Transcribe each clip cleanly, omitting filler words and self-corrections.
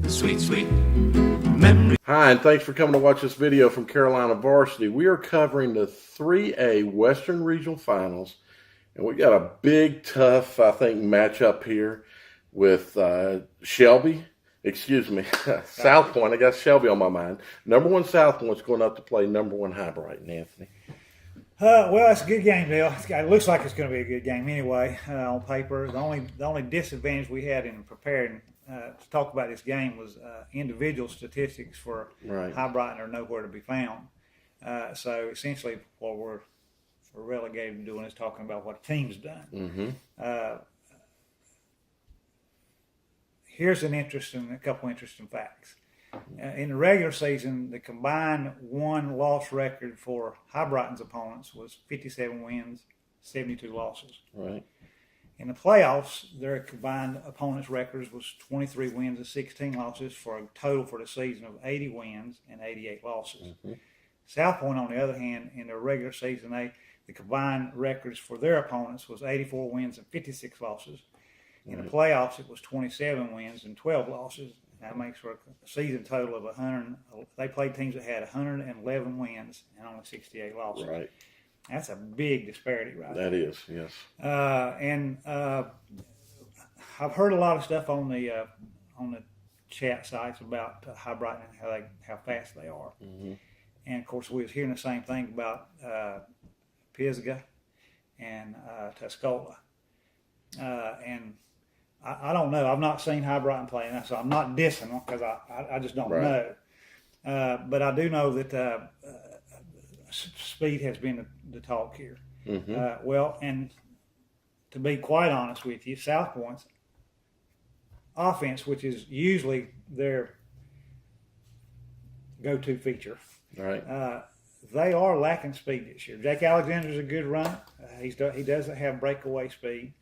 Sweet, sweet memory. Hi, and thanks for coming to watch this video from Carolina Varsity. We are covering the 3A Western Regional Finals, and we got a big, tough, I think, matchup here with South Point. I got Shelby on my mind. Number one South Point's going up to play number one Hibriten, Anthony. Well, it's a good game, Bill. It looks like it's going to be a good game anyway on paper. The only disadvantage we had in preparing to talk about this game was individual statistics for Hibriten are nowhere to be found. So essentially, what we're relegated to doing is talking about what a team's done. Mm-hmm. Here's a couple interesting facts. In the regular season, the combined won-loss record for Hibriten's opponents was 57 wins, 72 losses. Right. In the playoffs, their combined opponents' records was 23 wins and 16 losses for a total for the season of 80 wins and 88 losses. Mm-hmm. South Point, on the other hand, in their regular season, the combined records for their opponents was 84 wins and 56 losses. In the playoffs, it was 27 wins and 12 losses. That makes for a season total of 100. They played teams that had 111 wins and only 68 losses. Right. That's a big disparity, right? That is, yes. And I've heard a lot of stuff on the chat sites about Hibriten and how fast they are. Mm-hmm. And of course, we was hearing the same thing about Pisgah and Tuscola. And I don't know. I've not seen Hibriten play, so I'm not dissing them because I just don't know. But I do know that speed has been the talk here. Mm-hmm. Well, and to be quite honest with you, South Point's offense, which is usually their go-to feature, Right. They are lacking speed this year. Jake Alexander's a good runner. He doesn't have breakaway speed.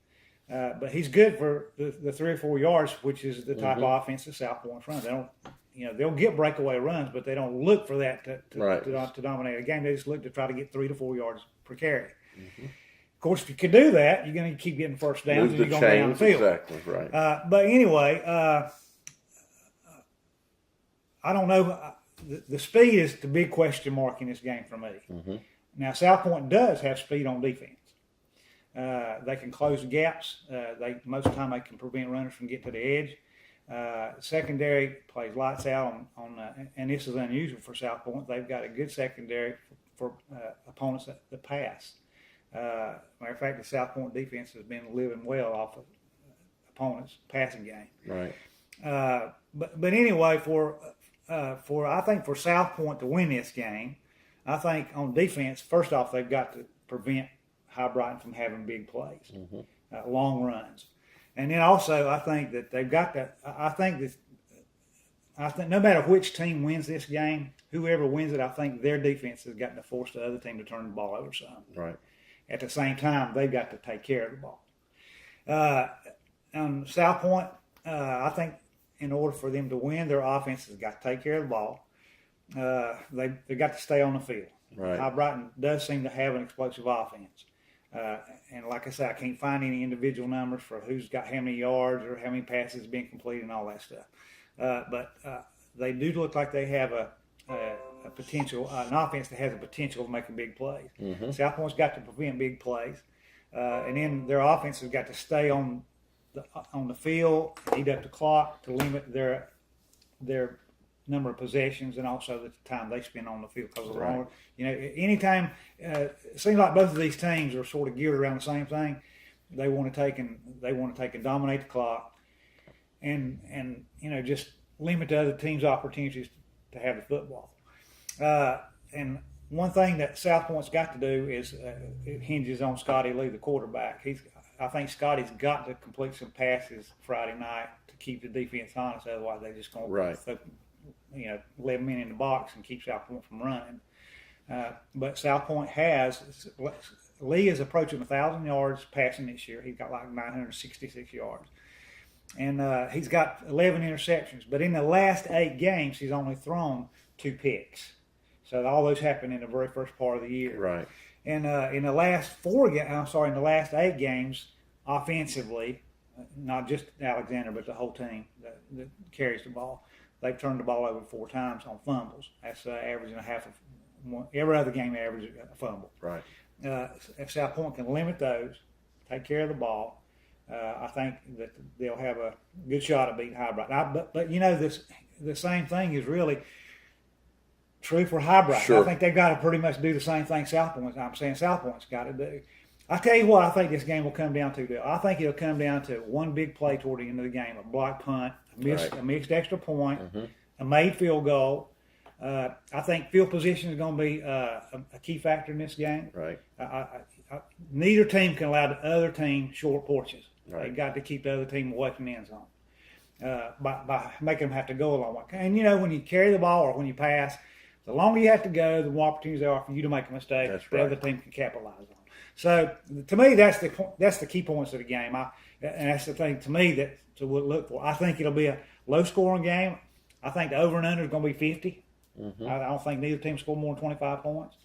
But he's good for the 3 or 4 yards, which is the type of offense that South Point's run. They don't, they'll get breakaway runs, but they don't look for that to dominate a game. They just look to try to get 3 to 4 yards per carry. Mm-hmm. Of course, if you can do that, you're going to keep getting first downs and you're going to be down the field. Exactly right. But anyway, I don't know. The speed is the big question mark in this game for me. Mm-hmm. Now, South Point does have speed on defense. They can close the gaps. Most of the time they can prevent runners from getting to the edge. Secondary plays lights out and this is unusual for South Point. They've got a good secondary for opponents that pass. Matter of fact, the South Point defense has been living well off of opponents' passing game. Right. But anyway, I think for South Point to win this game, I think on defense, first off, they've got to prevent Hibriten from having big plays, long runs, and then also I think that they've got that. I think no matter which team wins this game, whoever wins it, I think their defense has got to force the other team to turn the ball over some. Right. At the same time, they've got to take care of the ball. On South Point, I think in order for them to win, their offense has got to take care of the ball. They've got to stay on the field. Right. Hibriten does seem to have an explosive offense. And like I said, I can't find any individual numbers for who's got how many yards or how many passes have been completed and all that stuff. But they do look like they have a potential, an offense that has a potential of making big plays. Mm-hmm. South Point's got to prevent big plays. And then their offense has got to stay on the field, eat up the clock to limit their number of possessions and also the time they spend on the field. Because anytime it seems like both of these teams are sort of geared around the same thing. They want to take and dominate the clock, and just limit the other team's opportunities to have the football. And one thing that South Point's got to do is it hinges on Scotty Lee, the quarterback. I think Scotty's got to complete some passes Friday night to keep the defense honest. Otherwise, they're just going to 11 men in the box and keep South Point from running. But South Point Lee is approaching 1,000 yards passing this year. He's got like 966 yards. And he's got 11 interceptions. But in the last 8 games, he's only thrown 2 picks. So all those happened in the very first part of the year. Right. And in the last 8 games, offensively, not just Alexander, but the whole team that carries the ball. They've turned the ball over 4 times on fumbles. That's averaging a half of one. Every other game averages a fumble. Right. If South Point can limit those, take care of the ball, I think that they'll have a good shot at beating Hibriten. But you know, the same thing is really true for Hibriten. Sure. I think they've got to pretty much do the same thing South Point's got to do. I tell you what, I think this game will come down to. I think it'll come down to one big play toward the end of the game: a block punt, a mixed extra point, a made field goal. I think field position is going to be a key factor in this game. Right. Neither team can allow the other team short porches. Right. They've got to keep the other team away from the end zone by making them have to go a long way. And you know, when you carry the ball or when you pass, the longer you have to go, the more opportunities there are for you to make a mistake. That's the right. other team can capitalize on. So to me, that's the key points of the game. And that's the thing to me that to look for. I think it'll be a low-scoring game. I think the over and under is going to be 50. I don't think neither team score more than 25 points,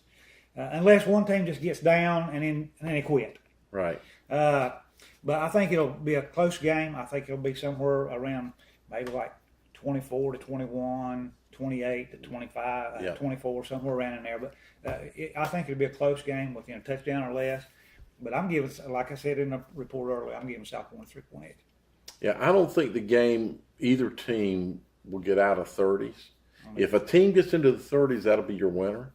unless one team just gets down and then they quit. Right. But I think it'll be a close game. I think it'll be somewhere around maybe like 24 to 21, 28 to 25, 24, somewhere around in there. But I think it'll be a close game with a touchdown or less. But I'm giving, like I said in the report earlier, I'm giving South Point 3.8. Yeah, I don't think the game, either team will get out of 30s. If a team gets into the 30s, that'll be your winner.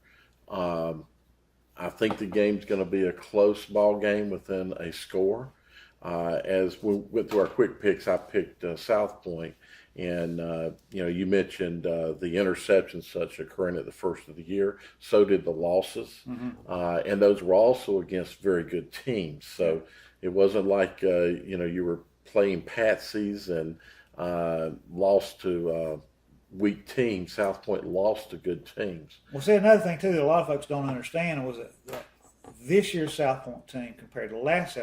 I think the game's going to be a close ball game within a score. As we went through our quick picks, I picked South Point, and you mentioned the interceptions such occurring at the first of the year. So did the losses, and those were also against very good teams. So it wasn't like you were playing patsies and lost to weak teams. South Point lost to good teams. Well, see, another thing too that a lot of folks don't understand was that this year's South Point team compared to last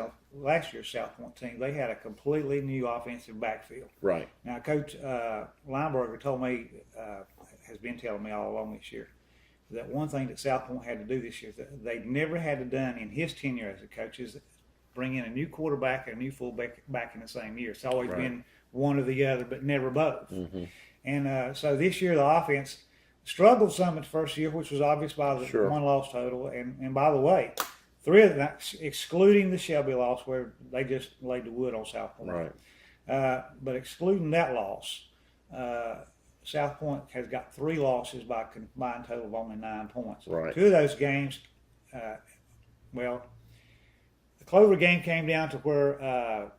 year's South Point team, they had a completely new offensive backfield. Right. Now, Coach Lineberger told me, has been telling me all along this year, that one thing that South Point had to do this year that they never had to done in his tenure as a coach is bring in a new quarterback and a new fullback back in the same year. It's always been one or the other, but never both. And so this year the offense struggled some its first year, which was obvious by the one loss total. And by the way, 3 of them, excluding the Shelby loss where they just laid the wood on South Point. Right. But excluding that loss, South Point has got 3 losses by a combined total of only 9 points. Right. 2 of those games, the Clover game came down to where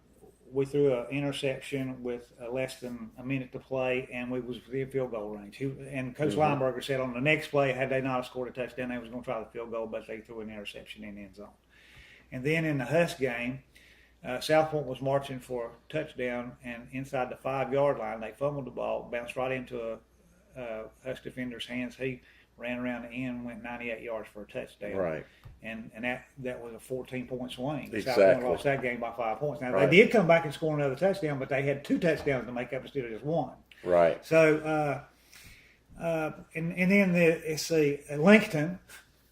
we threw an interception with less than a minute to play, and we was within field goal range. And Coach Lineberger said on the next play, had they not scored a touchdown, they was going to try the field goal, but they threw an interception in the end zone. And then in the Husk game, South Point was marching for a touchdown, and inside the 5-yard line, they fumbled the ball, bounced right into a Husk defender's hands. He ran around the end, went 98 yards for a touchdown. Right. And that was a 14-point swing. Exactly. South Point lost that game by 5 points. Now, they did come back and score another touchdown, but they had 2 touchdowns to make up instead of just 1. Right. So, and then Lincoln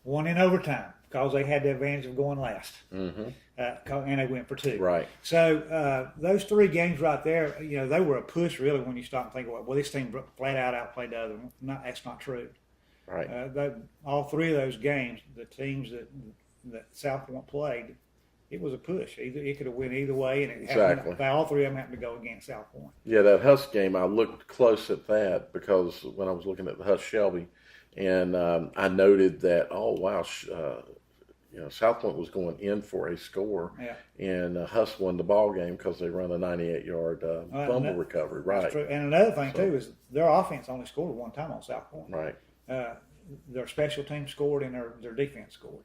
won in overtime because they had the advantage of going last. And they went for 2. Right. So those 3 games right there, they were a push really when you stop and think, well, this team flat out outplayed the other one. That's not true. Right. All 3 of those games, the teams that South Point played, it was a push. It could have went either way, and all 3 of them happened to go against South Point. Yeah, that Husk game, I looked close at that because when I was looking at the Husk Shelby, and I noted that, South Point was going in for a score, and Husk won the ball game because they run a 98-yard fumble recovery. Right. True. And another thing too is their offense only scored 1 time on South Point. Right. Their special team scored and their defense scored.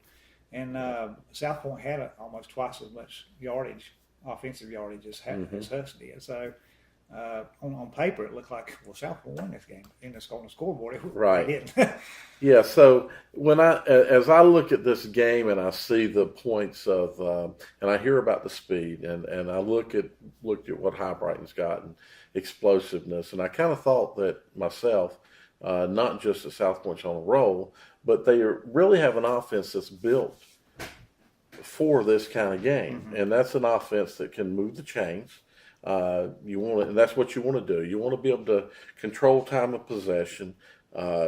And South Point had almost twice as much offensive yardage as Husk did. So on paper, it looked like, South Point won this game. And it's on the scoreboard. Right. It didn't. Yeah, so as I look at this game and I see the points of, and I hear about the speed, and I looked at what Hibriten's got and explosiveness, and I kind of thought that myself, not just that South Point's on a roll, but they really have an offense that's built for this kind of game. And that's an offense that can move the chains. You want to, and that's what you want to do. You want to be able to control time of possession,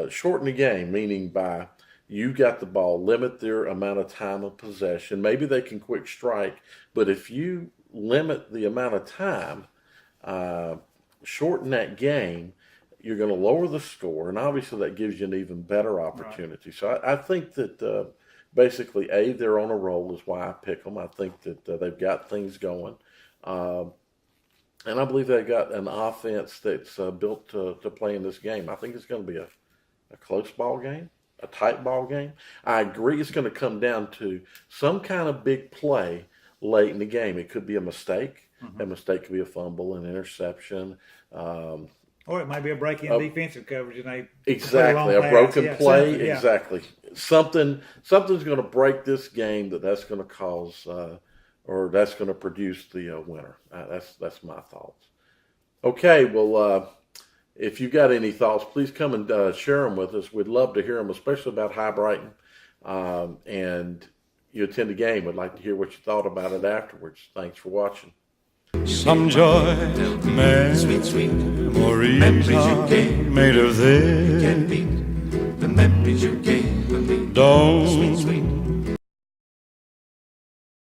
shorten the game, meaning by you got the ball, limit their amount of time of possession. Maybe they can quick strike, but if you limit the amount of time, shorten that game, you're going to lower the score, and obviously that gives you an even better opportunity. Right. So I think that basically, they're on a roll is why I pick them. I think that they've got things going. And I believe they've got an offense that's built to play in this game. I think it's going to be a close ball game, a tight ball game. I agree it's going to come down to some kind of big play late in the game. It could be a mistake. Mm-hmm. A mistake could be a fumble, an interception. Or it might be a break-in defensive coverage. And exactly, a broken play. Yeah. Exactly. Something's going to break this game that's going to cause or that's going to produce the winner. That's my thoughts. Okay, well, if you've got any thoughts, please come and share them with us. We'd love to hear them, especially about Hibriten. And you attend the game. We'd like to hear what you thought about it afterwards. Thanks for watching. Some joy, sweet, sweet memories you gave made of this. Can't beat the memories you gave me. Don't